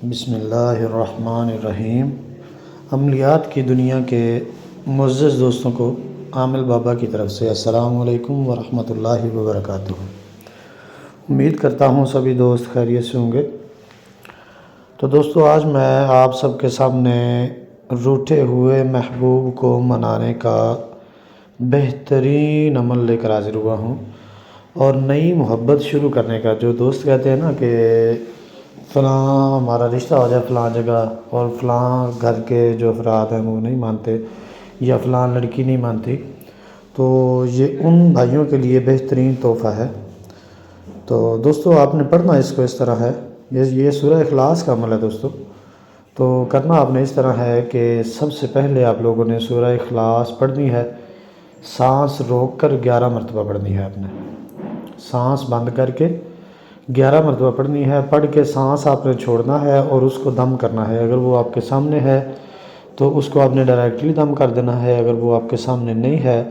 بسم اللہ الرحمن الرحیم۔ عملیات کی دنیا کے معزز دوستوں کو عامل بابا کی طرف سے السلام علیکم ورحمۃ اللہ وبرکاتہ۔ امید کرتا ہوں سبھی دوست خیریت سے ہوں گے۔ تو دوستو، آج میں آپ سب کے سامنے روٹھے ہوئے محبوب کو منانے کا بہترین عمل لے کر حاضر ہوا ہوں، اور نئی محبت شروع کرنے کا۔ جو دوست کہتے ہیں نا کہ فلاں ہمارا رشتہ ہو جائے فلاں جگہ، اور فلاں گھر کے جو افراد ہیں وہ نہیں مانتے، یا فلاں لڑکی نہیں مانتی، تو یہ ان بھائیوں کے لیے بہترین تحفہ ہے۔ تو دوستو، آپ نے پڑھنا اس کو اس طرح ہے، یہ سورہ اخلاص کا عمل ہے دوستو۔ تو کرنا آپ نے اس طرح ہے کہ سب سے پہلے آپ لوگوں نے سورہ اخلاص پڑھنی ہے، سانس روک کر 11 مرتبہ پڑھنی ہے۔ آپ نے سانس بند کر کے 11 مرتبہ پڑھنی ہے۔ پڑھ کے سانس آپ نے چھوڑنا ہے اور اس کو دم کرنا ہے۔ اگر وہ آپ کے سامنے ہے تو اس کو آپ نے ڈائریکٹلی دم کر دینا ہے، اگر وہ آپ کے سامنے نہیں ہے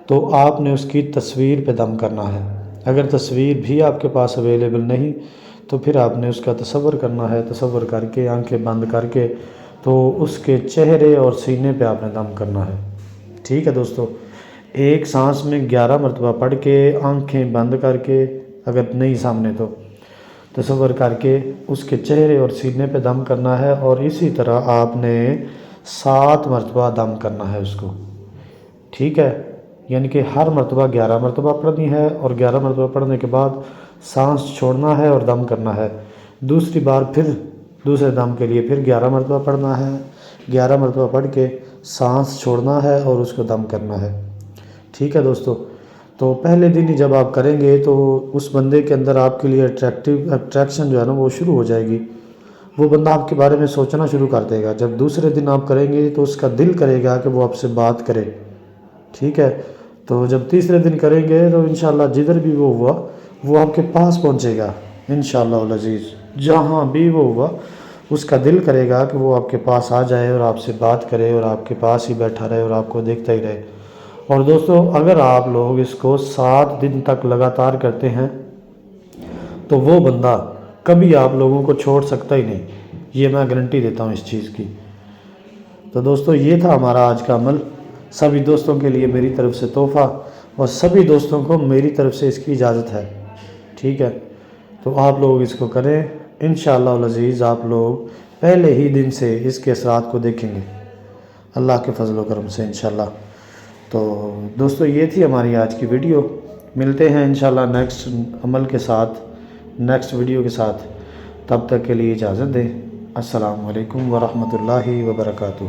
تو آپ نے اس کی تصویر پہ دم کرنا ہے۔ اگر تصویر بھی آپ کے پاس اویلیبل نہیں تو پھر آپ نے اس کا تصور کرنا ہے، تصور کر کے آنکھیں بند کر کے تو اس کے چہرے اور سینے پہ آپ نے دم کرنا ہے۔ ٹھیک ہے دوستو، ایک سانس میں 11 مرتبہ پڑھ کے آنکھیں بند کر کے، اگر نہیں سامنے تو تصور کر کے اس کے چہرے اور سینے پہ دم کرنا ہے، اور اسی طرح آپ نے 7 مرتبہ دم کرنا ہے اس کو۔ ٹھیک ہے، یعنی کہ ہر مرتبہ 11 مرتبہ پڑھنی ہے، اور 11 مرتبہ پڑھنے کے بعد سانس چھوڑنا ہے اور دم کرنا ہے۔ دوسری بار پھر دوسرے دم کے لیے پھر 11 مرتبہ پڑھنا ہے، 11 مرتبہ پڑھ کے سانس چھوڑنا ہے اور اس کو دم کرنا ہے۔ ٹھیک ہے دوستو، تو پہلے دن ہی جب آپ کریں گے تو اس بندے کے اندر آپ کے لیے اٹریکشن جو ہے نا وہ شروع ہو جائے گی۔ وہ بندہ آپ کے بارے میں سوچنا شروع کر دے گا۔ جب دوسرے دن آپ کریں گے تو اس کا دل کرے گا کہ وہ آپ سے بات کرے۔ ٹھیک ہے، تو جب تیسرے دن کریں گے تو انشاءاللہ جدھر بھی وہ ہوا وہ آپ کے پاس پہنچے گا انشاءاللہ العزیز۔ جہاں بھی وہ ہوا اس کا دل کرے گا کہ وہ آپ کے پاس آ جائے اور آپ سے بات کرے اور آپ کے پاس ہی بیٹھا رہے اور آپ کو دیکھتا ہی رہے۔ اور دوستو، اگر آپ لوگ اس کو 7 دن تک لگاتار کرتے ہیں تو وہ بندہ کبھی آپ لوگوں کو چھوڑ سکتا ہی نہیں، یہ میں گارنٹی دیتا ہوں اس چیز کی۔ تو دوستو، یہ تھا ہمارا آج کا عمل۔ سبھی دوستوں کے لیے میری طرف سے تحفہ، اور سبھی دوستوں کو میری طرف سے اس کی اجازت ہے۔ ٹھیک ہے، تو آپ لوگ اس کو کریں انشاءاللہ العزیز۔ آپ لوگ پہلے ہی دن سے اس کے اثرات کو دیکھیں گے اللہ کے فضل و کرم سے انشاءاللہ۔ تو دوستو، یہ تھی ہماری آج کی ویڈیو۔ ملتے ہیں انشاءاللہ نیکسٹ عمل کے ساتھ، نیکسٹ ویڈیو کے ساتھ۔ تب تک کے لیے اجازت دیں۔ السلام علیکم ورحمۃ اللہ وبرکاتہ۔